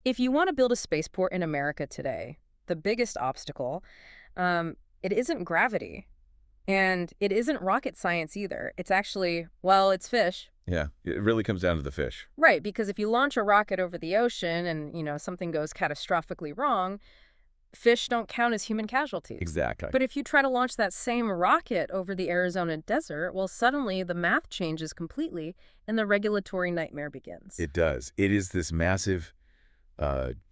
If you want to build a spaceport in America today, the biggest obstacle, it isn't gravity. And it isn't rocket science either. It's actually, well, it's fish. Yeah, it really comes down to the fish. Right, because if you launch a rocket over the ocean and, something goes catastrophically wrong, fish don't count as human casualties. Exactly. But if you try to launch that same rocket over the Arizona desert, well, suddenly the math changes completely and the regulatory nightmare begins. It does. It is this massive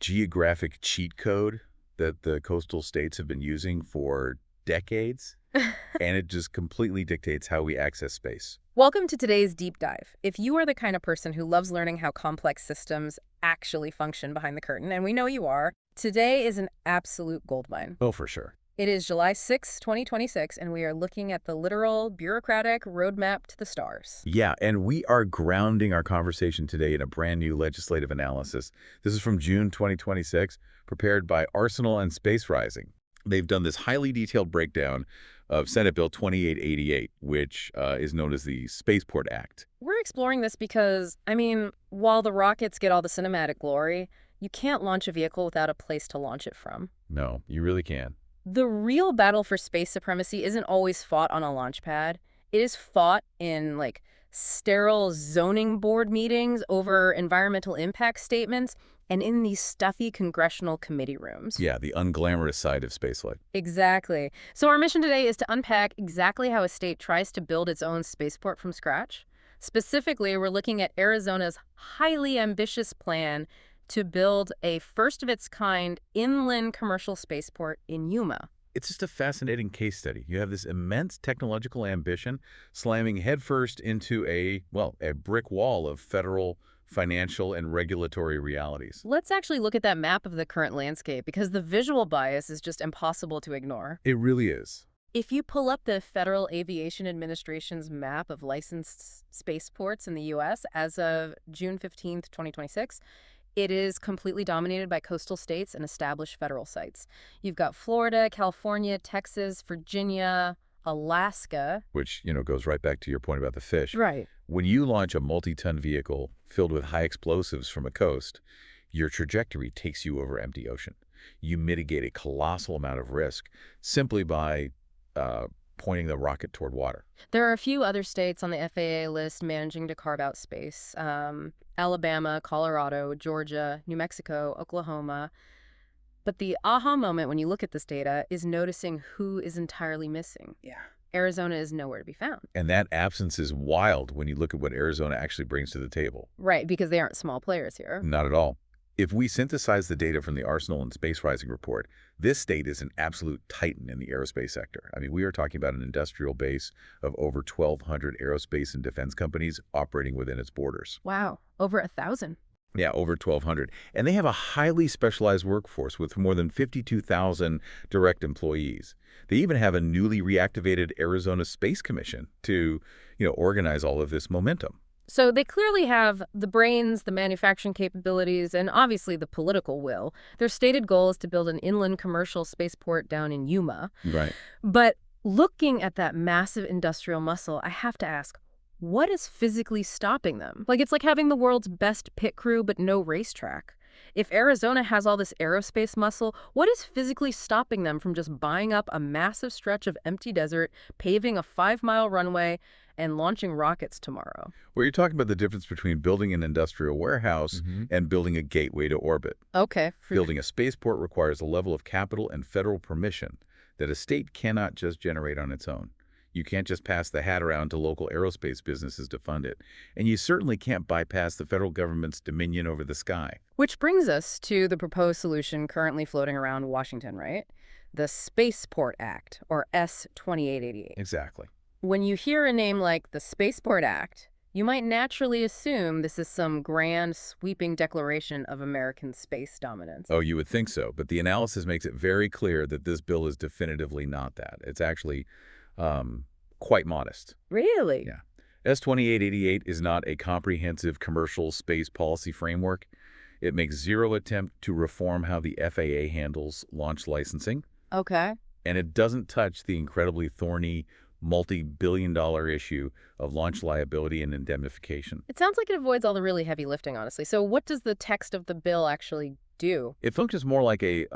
geographic cheat code that the coastal states have been using for decades, and it just completely dictates how we access space. Welcome to today's deep dive. If you are the kind of person who loves learning how complex systems actually function behind the curtain, and we know you are, today is an absolute goldmine. Oh, for sure. It is July 6, 2026, and we are looking at the literal bureaucratic roadmap to the stars. Yeah, and we are grounding our conversation today in a brand new legislative analysis. This is from June 2026, prepared by Arsenal and Space Rising. They've done this highly detailed breakdown of Senate Bill 2888, which is known as the Spaceport Act. We're exploring this because, while the rockets get all the cinematic glory, you can't launch a vehicle without a place to launch it from. No, you really can. The real battle for space supremacy isn't always fought on a launch pad. It is fought in, sterile zoning board meetings over environmental impact statements and in these stuffy congressional committee rooms. Yeah, the unglamorous side of spaceflight. Exactly. So our mission today is to unpack exactly how a state tries to build its own spaceport from scratch. Specifically, we're looking at Arizona's highly ambitious plan to build a first-of-its-kind inland commercial spaceport in Yuma. It's just a fascinating case study. You have this immense technological ambition slamming headfirst into a brick wall of federal, financial, and regulatory realities. Let's actually look at that map of the current landscape because the visual bias is just impossible to ignore. It really is. If you pull up the Federal Aviation Administration's map of licensed spaceports in the U.S. as of June 15th, 2026, it is completely dominated by coastal states and established federal sites. You've got Florida, California, Texas, Virginia, Alaska. Which, goes right back to your point about the fish. Right. When you launch a multi-ton vehicle filled with high explosives from a coast, your trajectory takes you over empty ocean. You mitigate a colossal amount of risk simply by pointing the rocket toward water. There are a few other states on the FAA list managing to carve out space. Alabama, Colorado, Georgia, New Mexico, Oklahoma. But the aha moment when you look at this data is noticing who is entirely missing. Yeah. Arizona is nowhere to be found. And that absence is wild when you look at what Arizona actually brings to the table. Right, because they aren't small players here. Not at all. If we synthesize the data from the Arsenal and Space Rising report, this state is an absolute titan in the aerospace sector. We are talking about an industrial base of over 1,200 aerospace and defense companies operating within its borders. Wow, over 1,000. Yeah, over 1,200. And they have a highly specialized workforce with more than 52,000 direct employees. They even have a newly reactivated Arizona Space Commission to, organize all of this momentum. So they clearly have the brains, the manufacturing capabilities, and obviously the political will. Their stated goal is to build an inland commercial spaceport down in Yuma. Right. But looking at that massive industrial muscle, I have to ask, what is physically stopping them? It's like having the world's best pit crew but no racetrack. If Arizona has all this aerospace muscle, what is physically stopping them from just buying up a massive stretch of empty desert, paving a 5-mile runway, and launching rockets tomorrow? Well, you're talking about the difference between building an industrial warehouse and building a gateway to orbit. Okay. Building a spaceport requires a level of capital and federal permission that a state cannot just generate on its own. You can't just pass the hat around to local aerospace businesses to fund it. And you certainly can't bypass the federal government's dominion over the sky. Which brings us to the proposed solution currently floating around Washington, right? The Spaceport Act, or S2888. Exactly. When you hear a name like the Spaceport Act, you might naturally assume this is some grand, sweeping declaration of American space dominance. Oh, you would think so, but the analysis makes it very clear that this bill is definitively not that. It's actually quite modest. Really? Yeah. S2888 is not a comprehensive commercial space policy framework. It makes zero attempt to reform how the FAA handles launch licensing. Okay. And it doesn't touch the incredibly thorny multi-billion-dollar issue of launch liability and indemnification. It sounds like it avoids all the really heavy lifting, honestly. So what does the text of the bill actually do? It functions more like a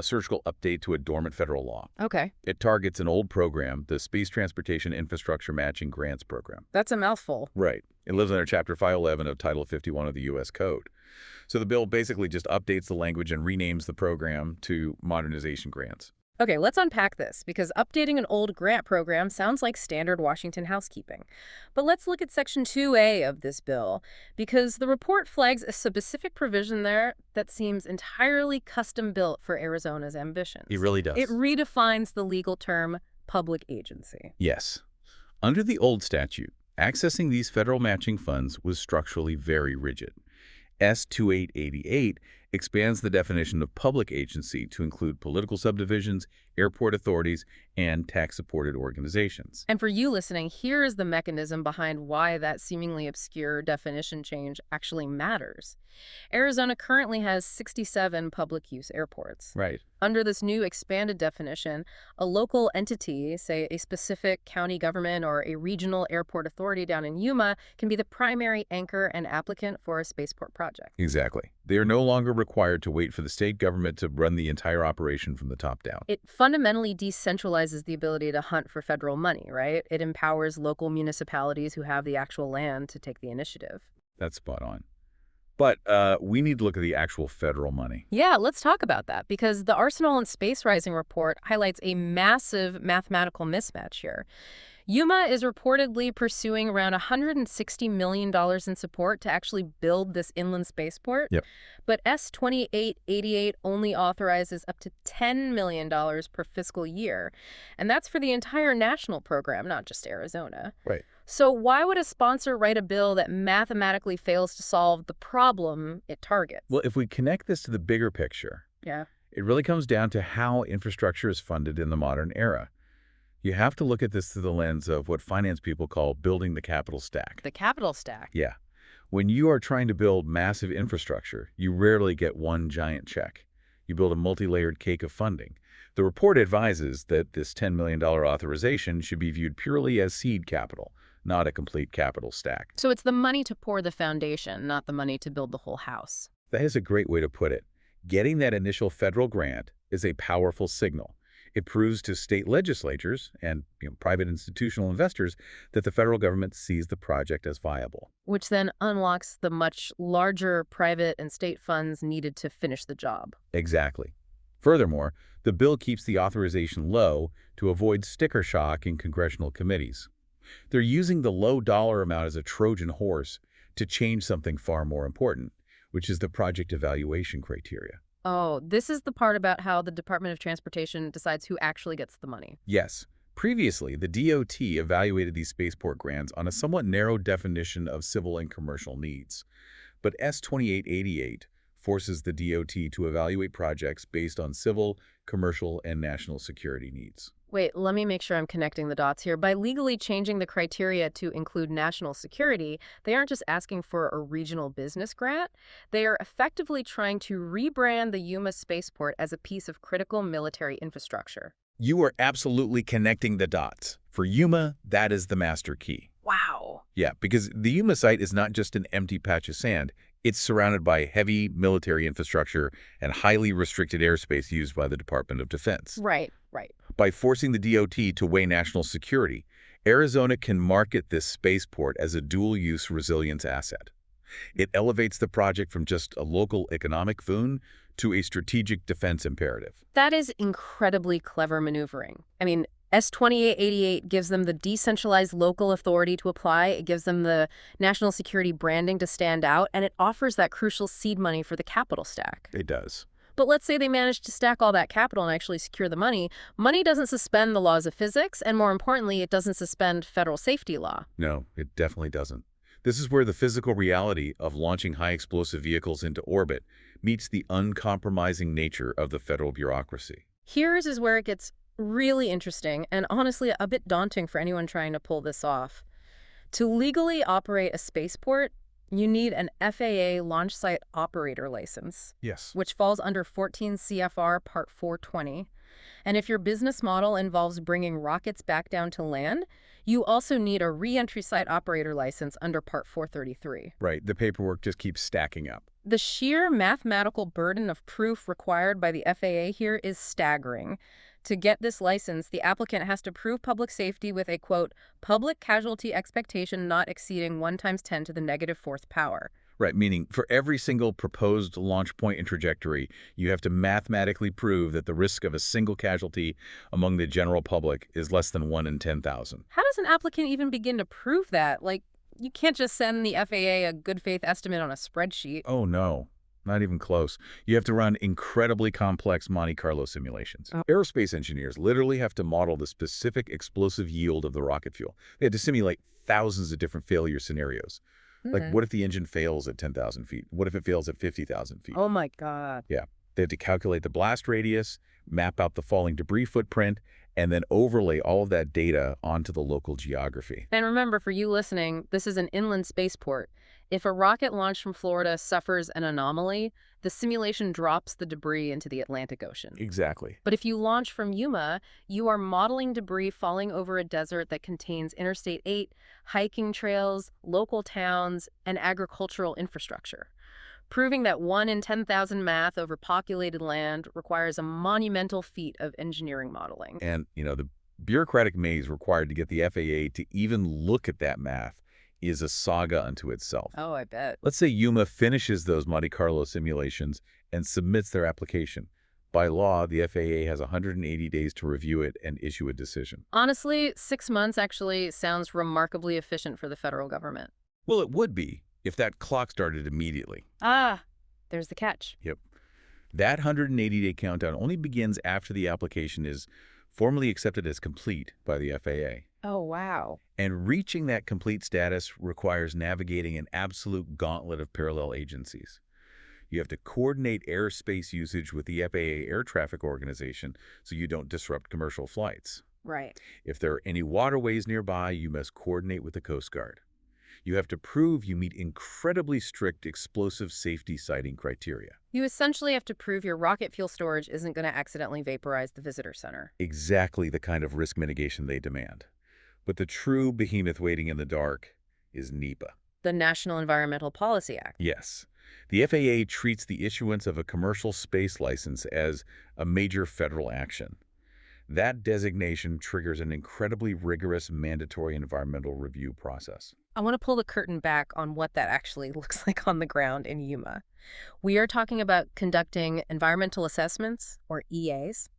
surgical update to a dormant federal law. Okay. It targets an old program, the Space Transportation Infrastructure Matching Grants Program. That's a mouthful. Right. It lives under Chapter 511 of Title 51 of the U.S. Code. So the bill basically just updates the language and renames the program to modernization grants. Okay, let's unpack this, because updating an old grant program sounds like standard Washington housekeeping. But let's look at Section 2A of this bill, because the report flags a specific provision there that seems entirely custom-built for Arizona's ambitions. It really does. It redefines the legal term public agency. Yes. Under the old statute, accessing these federal matching funds was structurally very rigid. S2888 expands the definition of public agency to include political subdivisions, airport authorities, and tax-supported organizations. And for you listening, here is the mechanism behind why that seemingly obscure definition change actually matters. Arizona currently has 67 public-use airports. Right. Under this new expanded definition, a local entity, say a specific county government or a regional airport authority down in Yuma, can be the primary anchor and applicant for a spaceport project. Exactly. They are no longer required to wait for the state government to run the entire operation from the top down. It fundamentally decentralizes the ability to hunt for federal money, right? It empowers local municipalities who have the actual land to take the initiative. That's spot on. But we need to look at the actual federal money. Yeah, let's talk about that, because the Arsenal and Space Rising report highlights a massive mathematical mismatch here. Yuma is reportedly pursuing around $160 million in support to actually build this inland spaceport. Yep. But S2888 only authorizes up to $10 million per fiscal year. And that's for the entire national program, not just Arizona. Right. So why would a sponsor write a bill that mathematically fails to solve the problem it targets? Well, if we connect this to the bigger picture, Yeah. it really comes down to how infrastructure is funded in the modern era. You have to look at this through the lens of what finance people call building the capital stack. The capital stack. Yeah. When you are trying to build massive infrastructure, you rarely get one giant check. You build a multi-layered cake of funding. The report advises that this $10 million authorization should be viewed purely as seed capital, not a complete capital stack. So it's the money to pour the foundation, not the money to build the whole house. That is a great way to put it. Getting that initial federal grant is a powerful signal. It proves to state legislatures and private institutional investors that the federal government sees the project as viable. Which then unlocks the much larger private and state funds needed to finish the job. Exactly. Furthermore, the bill keeps the authorization low to avoid sticker shock in congressional committees. They're using the low dollar amount as a Trojan horse to change something far more important, which is the project evaluation criteria. Oh, this is the part about how the Department of Transportation decides who actually gets the money. Yes. Previously, the DOT evaluated these spaceport grants on a somewhat narrow definition of civil and commercial needs. But S2888 forces the DOT to evaluate projects based on civil, commercial, and national security needs. Wait, let me make sure I'm connecting the dots here. By legally changing the criteria to include national security, they aren't just asking for a regional business grant. They are effectively trying to rebrand the Yuma spaceport as a piece of critical military infrastructure. You are absolutely connecting the dots. For Yuma, that is the master key. Wow. Yeah, because the Yuma site is not just an empty patch of sand. It's surrounded by heavy military infrastructure and highly restricted airspace used by the Department of Defense. Right. By forcing the DOT to weigh national security, Arizona can market this spaceport as a dual-use resilience asset. It elevates the project from just a local economic boon to a strategic defense imperative. That is incredibly clever maneuvering. I mean, S2888 gives them the decentralized local authority to apply, it gives them the national security branding to stand out, and it offers that crucial seed money for the capital stack. It does. But let's say they manage to stack all that capital and actually secure the money. Money doesn't suspend the laws of physics, and more importantly, it doesn't suspend federal safety law. No, it definitely doesn't. This is where the physical reality of launching high-explosive vehicles into orbit meets the uncompromising nature of the federal bureaucracy. Here's is where it gets really interesting and honestly a bit daunting for anyone trying to pull this off. To legally operate a spaceport, You need an FAA launch site operator license, Yes. which falls under 14 CFR Part 420. And if your business model involves bringing rockets back down to land, you also need a re-entry site operator license under Part 433. Right. The paperwork just keeps stacking up. The sheer mathematical burden of proof required by the FAA here is staggering. To get this license, the applicant has to prove public safety with a, quote, public casualty expectation not exceeding 1 × 10⁻⁴ power. Right, meaning for every single proposed launch point and trajectory, you have to mathematically prove that the risk of a single casualty among the general public is less than 1 in 10,000. How does an applicant even begin to prove that? Like, you can't just send the FAA a good faith estimate on a spreadsheet. Oh, no. Not even close. You have to run incredibly complex Monte Carlo simulations. Oh. Aerospace engineers literally have to model the specific explosive yield of the rocket fuel. They have to simulate thousands of different failure scenarios. Like, what if the engine fails at 10,000 feet? What if it fails at 50,000 feet? Oh, my God. Yeah. They have to calculate the blast radius, map out the falling debris footprint, and then overlay all of that data onto the local geography. And remember, for you listening, this is an inland spaceport. If a rocket launched from Florida suffers an anomaly, the simulation drops the debris into the Atlantic Ocean. Exactly. But if you launch from Yuma, you are modeling debris falling over a desert that contains Interstate 8, hiking trails, local towns, and agricultural infrastructure. Proving that 1 in 10,000 math over populated land requires a monumental feat of engineering modeling. And, the bureaucratic maze required to get the FAA to even look at that math is a saga unto itself. Oh, I bet. Let's say Yuma finishes those Monte Carlo simulations and submits their application. By law, the FAA has 180 days to review it and issue a decision. Honestly, 6 months actually sounds remarkably efficient for the federal government. Well, it would be if that clock started immediately. Ah, there's the catch. Yep. That 180-day countdown only begins after the application is formally accepted as complete by the FAA. Oh, wow. And reaching that complete status requires navigating an absolute gauntlet of parallel agencies. You have to coordinate airspace usage with the FAA Air Traffic Organization so you don't disrupt commercial flights. Right. If there are any waterways nearby, you must coordinate with the Coast Guard. You have to prove you meet incredibly strict explosive safety siting criteria. You essentially have to prove your rocket fuel storage isn't going to accidentally vaporize the visitor center. Exactly the kind of risk mitigation they demand. But the true behemoth waiting in the dark is NEPA. The National Environmental Policy Act. Yes. The FAA treats the issuance of a commercial space license as a major federal action. That designation triggers an incredibly rigorous mandatory environmental review process. I want to pull the curtain back on what that actually looks like on the ground in Yuma. We are talking about conducting environmental assessments, or EAs.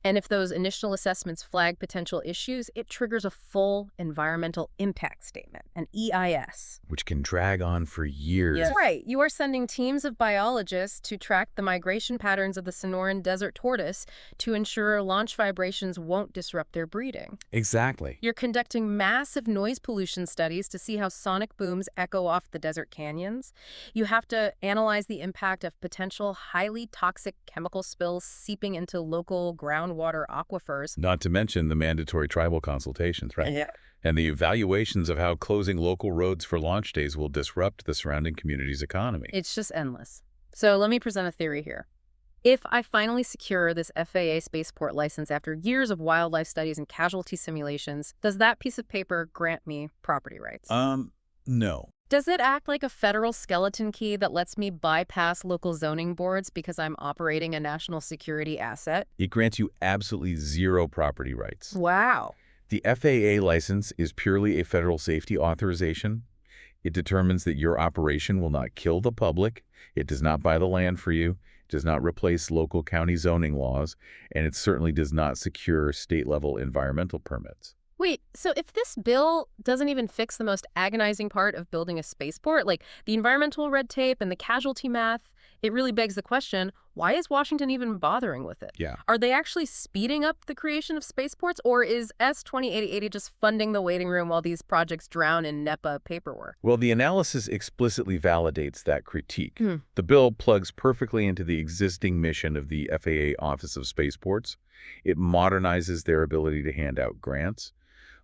And if those initial assessments flag potential issues, it triggers a full environmental impact statement, an EIS. Which can drag on for years. That's right. You are sending teams of biologists to track the migration patterns of the Sonoran desert tortoise to ensure launch vibrations won't disrupt their breeding. Exactly. You're conducting massive noise pollution studies to see how sonic booms echo off the desert canyons. You have to analyze the impact of potential highly toxic chemical spills seeping into local groundwater aquifers. Not to mention the mandatory tribal consultations, right? Yeah. And the evaluations of how closing local roads for launch days will disrupt the surrounding community's economy. It's just endless. So let me present a theory here. If I finally secure this FAA spaceport license after years of wildlife studies and casualty simulations, does that piece of paper grant me property rights? No. Does it act like a federal skeleton key that lets me bypass local zoning boards because I'm operating a national security asset? It grants you absolutely zero property rights. Wow. The FAA license is purely a federal safety authorization. It determines that your operation will not kill the public. It does not buy the land for you. It does not replace local county zoning laws. And it certainly does not secure state-level environmental permits. Wait, so if this bill doesn't even fix the most agonizing part of building a spaceport, like the environmental red tape and the casualty math, it really begs the question, why is Washington even bothering with it? Yeah. Are they actually speeding up the creation of spaceports, or is S-2080 just funding the waiting room while these projects drown in NEPA paperwork? Well, the analysis explicitly validates that critique. The bill plugs perfectly into the existing mission of the FAA Office of Spaceports. It modernizes their ability to hand out grants.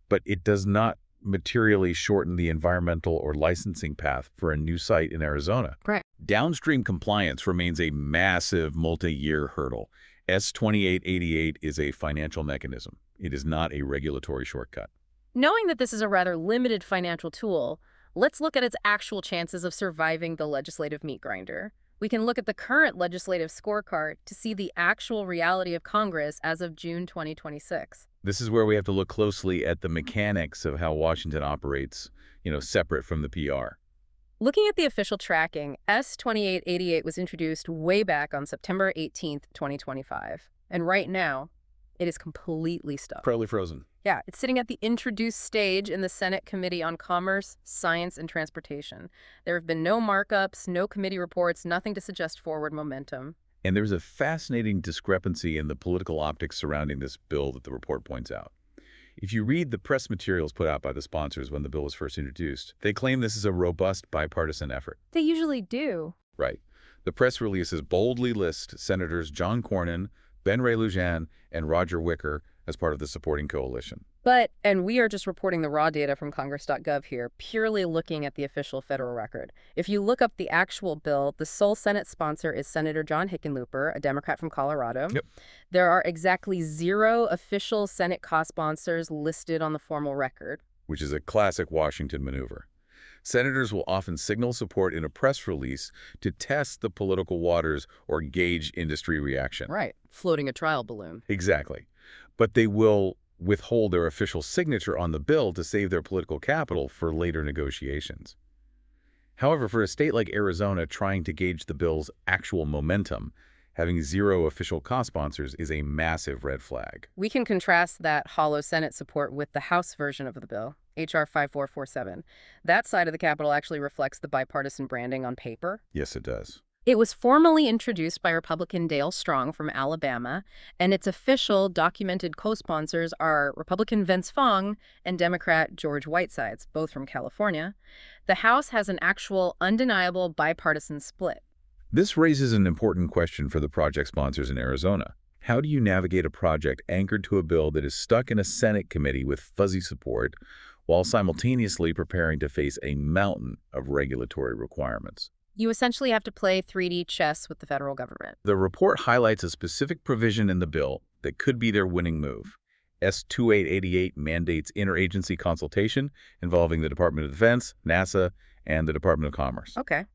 But it does not materially shorten the environmental or licensing path for a new site in Arizona. Right. Downstream compliance remains a massive multi-year hurdle. S2888 is a financial mechanism. It is not a regulatory shortcut. Knowing that this is a rather limited financial tool, let's look at its actual chances of surviving the legislative meat grinder. We can look at the current legislative scorecard to see the actual reality of Congress as of June 2026. This is where we have to look closely at the mechanics of how Washington operates, separate from the PR. Looking at the official tracking, S2888 was introduced way back on September 18th, 2025. And right now, it is completely stuck. Probably frozen. Yeah, it's sitting at the introduced stage in the Senate Committee on Commerce, Science, and Transportation. There have been no markups, no committee reports, nothing to suggest forward momentum. And there's a fascinating discrepancy in the political optics surrounding this bill that the report points out. If you read the press materials put out by the sponsors when the bill was first introduced, they claim this is a robust bipartisan effort. They usually do. Right. The press releases boldly list Senators John Cornyn, Ben Ray Lujan, and Roger Wicker as part of the supporting coalition. And we are just reporting the raw data from Congress.gov here, purely looking at the official federal record. If you look up the actual bill, the sole Senate sponsor is Senator John Hickenlooper, a Democrat from Colorado. Yep. There are exactly 0 official Senate co-sponsors listed on the formal record. Which is a classic Washington maneuver. Senators will often signal support in a press release to test the political waters or gauge industry reaction. Right. Floating a trial balloon. Exactly. But they will withhold their official signature on the bill to save their political capital for later negotiations. However, for a state like Arizona trying to gauge the bill's actual momentum, having 0 official co-sponsors is a massive red flag. We can contrast that hollow Senate support with the House version of the bill, H.R. 5447. That side of the Capitol actually reflects the bipartisan branding on paper. Yes, it does. It was formally introduced by Republican Dale Strong from Alabama, and its official documented co-sponsors are Republican Vince Fong and Democrat George Whitesides, both from California. The House has an actual undeniable bipartisan split. This raises an important question for the project sponsors in Arizona. How do you navigate a project anchored to a bill that is stuck in a Senate committee with fuzzy support while simultaneously preparing to face a mountain of regulatory requirements? You essentially have to play 3D chess with the federal government. The report highlights a specific provision in the bill that could be their winning move. S2888 mandates interagency consultation involving the Department of Defense, NASA, and the Department of Commerce. Okay.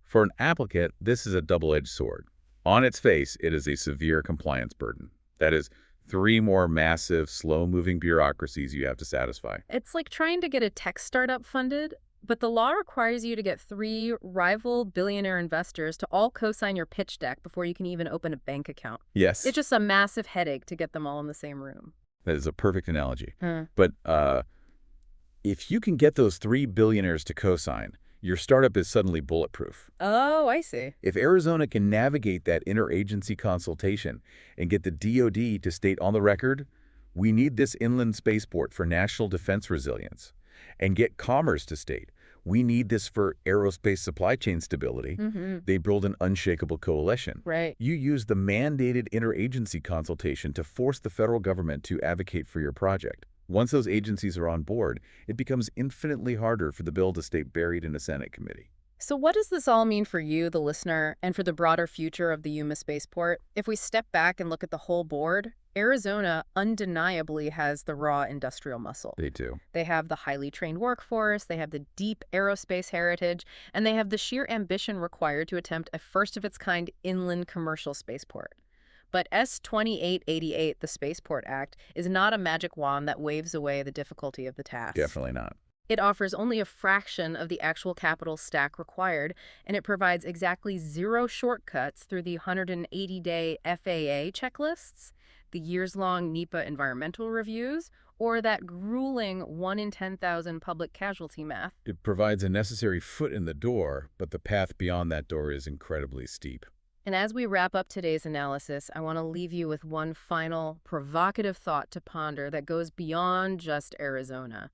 For an applicant, this is a double-edged sword. On its face, it is a severe compliance burden. That is, 3 more massive, slow-moving bureaucracies you have to satisfy. It's like trying to get a tech startup funded, but the law requires you to get 3 rival billionaire investors to all co-sign your pitch deck before you can even open a bank account. Yes. It's just a massive headache to get them all in the same room. That is a perfect analogy. Hmm. But if you can get those 3 billionaires to co-sign, your startup is suddenly bulletproof. Oh, I see. If Arizona can navigate that interagency consultation and get the DoD to state on the record, we need this inland spaceport for national defense resilience, and get Commerce to state, we need this for aerospace supply chain stability, they build an unshakable coalition. Right. You use the mandated interagency consultation to force the federal government to advocate for your project. Once those agencies are on board, it becomes infinitely harder for the bill to stay buried in a Senate committee. So what does this all mean for you, the listener, and for the broader future of the Yuma Spaceport? If we step back and look at the whole board, Arizona undeniably has the raw industrial muscle. They do. They have the highly trained workforce, they have the deep aerospace heritage, and they have the sheer ambition required to attempt a first-of-its-kind inland commercial spaceport. But S2888, the Spaceport Act, is not a magic wand that waves away the difficulty of the task. Definitely not. It offers only a fraction of the actual capital stack required, and it provides exactly 0 shortcuts through the 180-day FAA checklists, the years-long NEPA environmental reviews, or that grueling 1 in 10,000 public casualty math. It provides a necessary foot in the door, but the path beyond that door is incredibly steep. And as we wrap up today's analysis, I want to leave you with one final provocative thought to ponder that goes beyond just Arizona.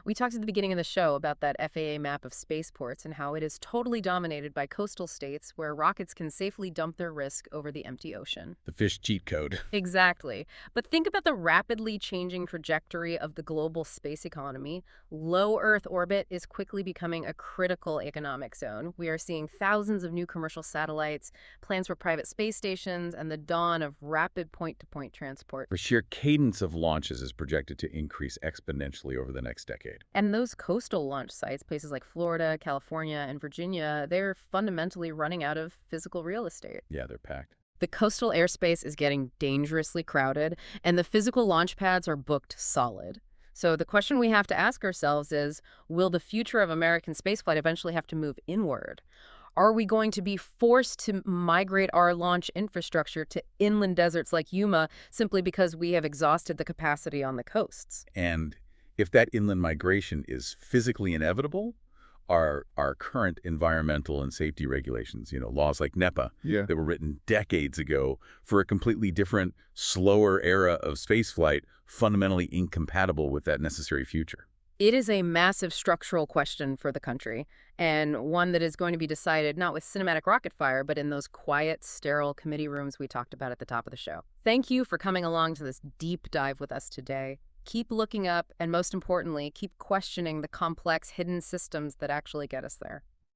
We talked at the beginning of the show about that FAA map of spaceports and how it is totally dominated by coastal states where rockets can safely dump their risk over the empty ocean. The fish cheat code. Exactly. But think about the rapidly changing trajectory of the global space economy. Low Earth orbit is quickly becoming a critical economic zone. We are seeing thousands of new commercial satellites, plans for private space stations, and the dawn of rapid point-to-point transport. The sheer cadence of launches is projected to increase exponentially over the next decade. And those coastal launch sites, places like Florida, California, and Virginia, they're fundamentally running out of physical real estate. Yeah, they're packed. The coastal airspace is getting dangerously crowded, and the physical launch pads are booked solid. So the question we have to ask ourselves is, will the future of American spaceflight eventually have to move inward? Are we going to be forced to migrate our launch infrastructure to inland deserts like Yuma simply because we have exhausted the capacity on the coasts? And if that inland migration is physically inevitable, our current environmental and safety regulations, laws like NEPA, that were written decades ago for a completely different, slower era of spaceflight, fundamentally incompatible with that necessary future. It is a massive structural question for the country, and one that is going to be decided not with cinematic rocket fire, but in those quiet, sterile committee rooms we talked about at the top of the show. Thank you for coming along to this deep dive with us today. Keep looking up, and most importantly, keep questioning the complex hidden systems that actually get us there.